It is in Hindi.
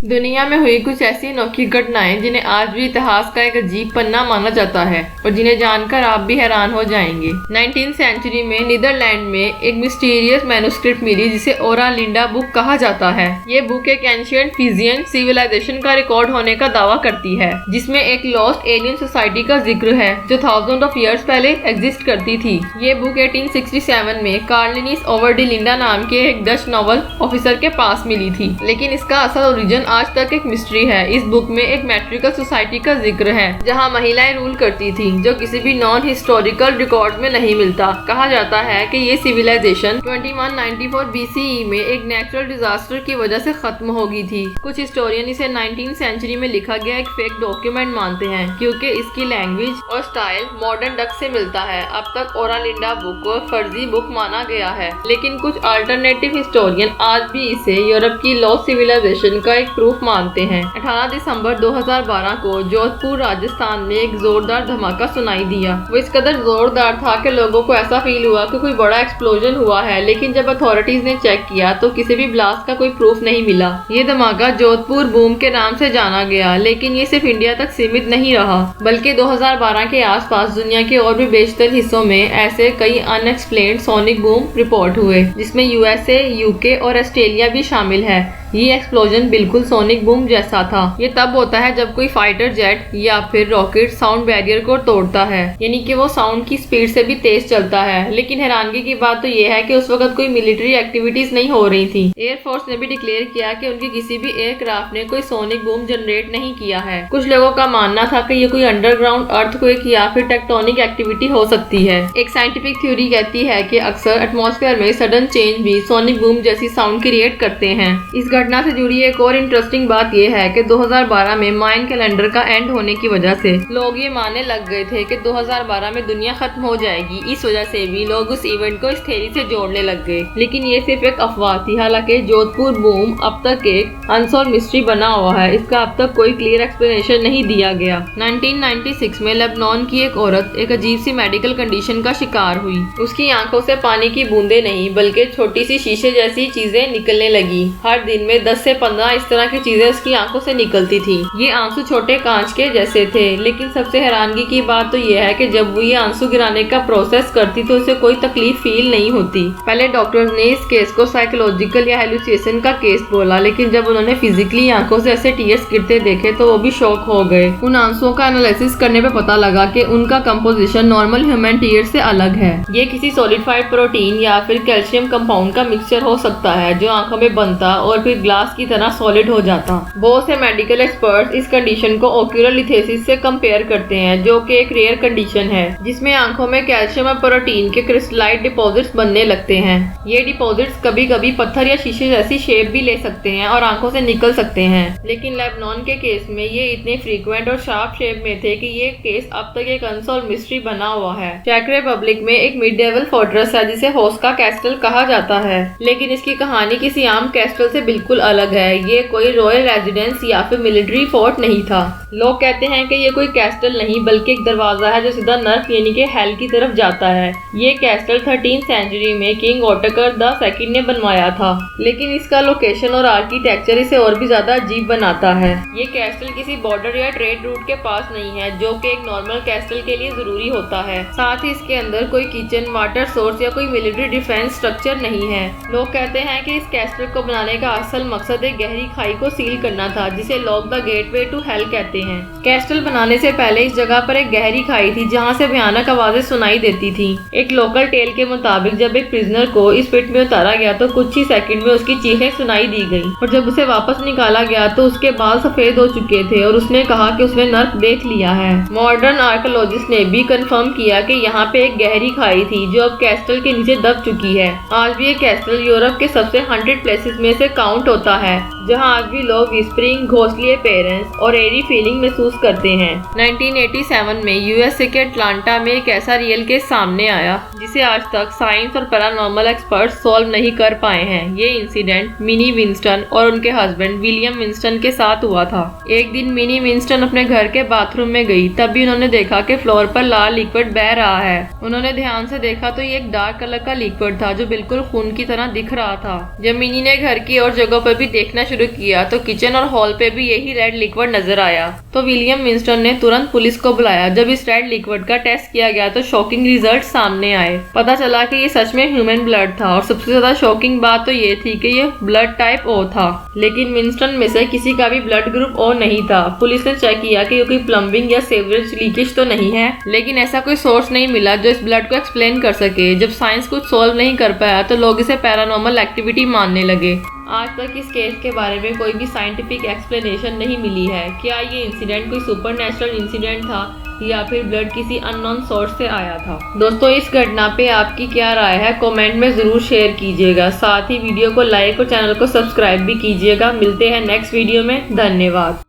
दुनिया में हुई कुछ ऐसी अनोखी घटनाएं जिन्हें आज भी इतिहास का एक अजीब पन्ना माना जाता है और जिन्हें जानकर आप भी हैरान हो जाएंगे। 19वीं सेंचुरी में नीदरलैंड में एक मिस्टीरियस मैन्युस्क्रिप्ट मिली जिसे ओरा लिंडा बुक कहा जाता है। ये बुक एक एंशिएंट फिजियन सिविलाइजेशन का रिकॉर्ड होने का दावा करती है, जिसमें एक लॉस्ट एलियन सोसाइटी का जिक्र है जो थाउजेंड ऑफ ईयर्स पहले एग्जिस्ट करती थी। ये बुक 1867 में कार्लिनिस ओवर डी लिंडा नाम के एक डच नॉवल ऑफिसर के पास मिली थी, लेकिन इसका असल ओरिजिन आज तक एक मिस्ट्री है। इस बुक में एक मैट्रिकल सोसाइटी का जिक्र है जहां महिलाएं रूल करती थी, जो किसी भी नॉन हिस्टोरिकल रिकॉर्ड में नहीं मिलता। कहा जाता है कि ये सिविलाइजेशन 2194 BCE में एक नेचुरल डिजास्टर की वजह से खत्म हो गई थी। कुछ हिस्टोरियन इसे 19वीं सेंचुरी में लिखा गया एक फेक डॉक्यूमेंट मानते हैं क्योंकि इसकी लैंग्वेज और स्टाइल मॉडर्न डच से मिलता है। अब तक ओरा लिंडा बुक को फर्जी बुक माना गया है, लेकिन कुछ अल्टरनेटिव हिस्टोरियन आज भी इसे यूरोप की लॉस्ट सिविलाइजेशन का एक प्रूफ मानते हैं। 18 दिसंबर 2012 को जोधपुर राजस्थान में एक जोरदार धमाका सुनाई दिया। वो इस कदर जोरदार था कि लोगों को ऐसा फील हुआ कि कोई बड़ा एक्सप्लोजन हुआ है, लेकिन जब अथॉरिटीज ने चेक किया तो किसी भी ब्लास्ट का कोई प्रूफ नहीं मिला। ये धमाका जोधपुर बूम के नाम से जाना गया, लेकिन ये सिर्फ इंडिया तक सीमित नहीं रहा, बल्कि 2012 के आसपास दुनिया के और भी बेशतर हिस्सों में ऐसे कई अनएक्सप्लेन्ड सोनिक बूम रिपोर्ट हुए, जिसमें USA, UK और ऑस्ट्रेलिया भी शामिल है। ये एक्सप्लोजन बिल्कुल सोनिक बूम जैसा था। ये तब होता है जब कोई फाइटर जेट या फिर रॉकेट साउंड बैरियर को तोड़ता है, यानी कि वो साउंड की स्पीड से भी तेज चलता है। लेकिन हैरानगी की बात तो ये है कि उस वक्त कोई मिलिट्री एक्टिविटीज नहीं हो रही थी। एयरफोर्स ने भी डिक्लेयर किया कि उनके किसी भी एयरक्राफ्ट ने कोई सोनिक बूम जनरेट नहीं किया है। कुछ लोगों का मानना था कि ये कोई अंडरग्राउंड अर्थक्वेक या फिर टेक्टोनिक एक्टिविटी हो सकती है। एक साइंटिफिक थ्योरी कहती है कि अक्सर एटमॉस्फेयर में सडन चेंज भी सोनिक बूम जैसी साउंड क्रिएट करते हैं। इस घटना से जुड़ी एक और इंटरेस्टिंग बात यह है कि 2012 में मायन कैलेंडर का एंड होने की वजह से लोग ये मानने लग गए थे कि 2012 में दुनिया खत्म हो जाएगी। इस वजह से भी लोग उस इवेंट को इस थ्योरी से जोड़ने लग गए, लेकिन ये सिर्फ एक अफवाह थी। हालांकि जोधपुर बूम अब तक एक अनसॉल्व मिस्ट्री बना हुआ है। इसका अब तक कोई क्लियर एक्सप्लेनेशन नहीं दिया गया। 1996 में लेबनान की एक औरत एक अजीब सी मेडिकल कंडीशन का शिकार हुई। उसकी आंखों से पानी की बूंदें नहीं बल्कि छोटी सी शीशे जैसी चीजें निकलने लगी। हर दिन में 10 से 15 इस तरह की चीजें उसकी आंखों से निकलती थी। ये आंसू छोटे कांच के जैसे थे, लेकिन सबसे हैरानगी की बात तो ये है कि जब वो ये आंसू गिराने का प्रोसेस करती तो उसे कोई तकलीफ फील नहीं होती। पहले डॉक्टर्स ने इस केस को साइकोलॉजिकल या हेलुसिनेशन का केस बोला, लेकिन जब उन्होंने फिजिकली आंखों से ऐसे टीयर्स गिरते देखे तो वो भी शॉक हो गए। उन आंसुओं का एनालिसिस करने पे पता लगा कि उनका कंपोजिशन नॉर्मल ह्यूमन टीयर्स से अलग है। ये किसी सॉलिडिफाइड प्रोटीन या फिर कैल्शियम कंपाउंड का मिक्सचर हो सकता है जो आंखों में बनता और फिर ग्लास की तरह सॉलिड हो जाता। बहुत से मेडिकल एक्सपर्ट्स इस कंडीशन को ओक्यूलर लिथेसिस से कंपेयर करते हैं, जो कि एक रेयर कंडीशन है जिसमें आंखों में कैल्शियम और प्रोटीन के क्रिस्टलाइट डिपॉजिट्स बनने लगते हैं। ये डिपॉजिट्स कभी कभी पत्थर या शीशे जैसी शेप भी ले सकते हैं और आंखों से निकल सकते हैं, लेकिन लेबनान के केस में ये इतने फ्रीक्वेंट और शार्प शेप में थे कि ये केस अब तक एक अनसॉल्व मिस्ट्री बना हुआ है। चेक रिपब्लिक में एक मिडीवल फोर्ट्रेस है जिसे होस्का कैस्टल कहा जाता है, लेकिन इसकी कहानी किसी आम कैस्टल से बिल्कुल अलग है। ये कोई रॉयल रेजिडेंस या फिर मिलिट्री फोर्ट नहीं था। लोग कहते हैं कि ये कोई कैस्टल नहीं बल्कि एक दरवाजा है जो सीधा नर्क यानी कि हेल की तरफ जाता है। ये कैस्टल 13वीं सेंचुरी में किंग ओटोकर II ने बनवाया था, लेकिन इसका लोकेशन और आर्किटेक्चर इसे और भी ज्यादा अजीब बनाता है। ये कैस्टल किसी बॉर्डर या ट्रेड रूट के पास नहीं है, जो कि एक नॉर्मल कैस्टल के लिए जरूरी होता है। साथ ही इसके अंदर कोई किचन, वाटर सोर्स या कोई मिलिट्री डिफेंस स्ट्रक्चर नहीं है। लोग कहते हैं कि इस कैस्टल को बनाने का असल मकसद एक गहरी खाई को सील करना था, जिसे लोग द गेटवे टू हेल कहते हैं। कैस्टल बनाने से पहले इस जगह पर एक गहरी खाई थी जहां से भयानक आवाजें सुनाई देती थी। एक लोकल टेल के मुताबिक जब एक प्रिजनर को इस पिट में उतारा गया तो कुछ ही सेकंड में उसकी चीखें सुनाई दी गई, और जब उसे वापस निकाला गया तो उसके बाल सफेद हो चुके थे और उसने कहा कि उसने नर्क देख लिया है। मॉडर्न आर्कियोलॉजिस्ट ने भी कंफर्म किया कि यहाँ पे एक गहरी खाई थी जो अब कैस्टल के नीचे दब चुकी है। आज भी ये कैस्टल यूरोप के सबसे हॉन्टेड प्लेसेस में से काउंट होता है, जहां आज भी लोग विस्परिंग, घोंसली अपीयरेंस और एरी फीलिंग महसूस करते हैं। 1987 में USA के अटलांटा में एक ऐसा रियल केस सामने आया जिसे आज तक साइंस और पैरानॉर्मल एक्सपर्ट्स सॉल्व नहीं कर पाए हैं। ये इंसिडेंट मिनी विंस्टन और उनके हस्बैंड विलियम विंस्टन के साथ हुआ था। एक दिन मिनी विंस्टन अपने घर के बाथरूम में गई, तभी उन्होंने देखा कि फ्लोर पर लाल लिक्विड बह रहा है। उन्होंने ध्यान से देखा तो ये एक डार्क कलर का लिक्विड था जो बिल्कुल खून की तरह दिख रहा था। जब मिनी ने घर की और जगहों पर भी देखना शुरू किया तो किचन और हॉल पे भी यही रेड लिक्विड नजर आया। तो विलियम विंस्टन ने तुरंत पुलिस को बुलाया। जब इस रेड लिक्विड का टेस्ट किया गया तो शॉकिंग रिजल्ट सामने आए। पता चला कि ये सच में ह्यूमन ब्लड था और सबसे ज्यादा शॉकिंग बात तो ये थी कि ये ब्लड टाइप ओ था। लेकिन विंस्टन में से किसी का भी ब्लड ग्रुप ओ नहीं था। पुलिस ने चेक किया कि कोई प्लम्बिंग या सीवरेज लीकेज तो नहीं है, लेकिन ऐसा कोई सोर्स नहीं मिला जो इस ब्लड को एक्सप्लेन कर सके। जब साइंस कुछ सॉल्व नहीं कर पाया तो लोग इसे पैरानॉर्मल एक्टिविटी मानने लगे। आज तक इस केस के बारे में कोई भी साइंटिफिक एक्सप्लेनेशन नहीं मिली है। क्या ये इंसिडेंट कोई सुपरनैचुरल इंसिडेंट था या फिर ब्लड किसी अननोन सोर्स से आया था? दोस्तों, इस घटना पे आपकी क्या राय है कमेंट में जरूर शेयर कीजिएगा। साथ ही वीडियो को लाइक और चैनल को सब्सक्राइब भी कीजिएगा। मिलते हैं नेक्स्ट वीडियो में। धन्यवाद।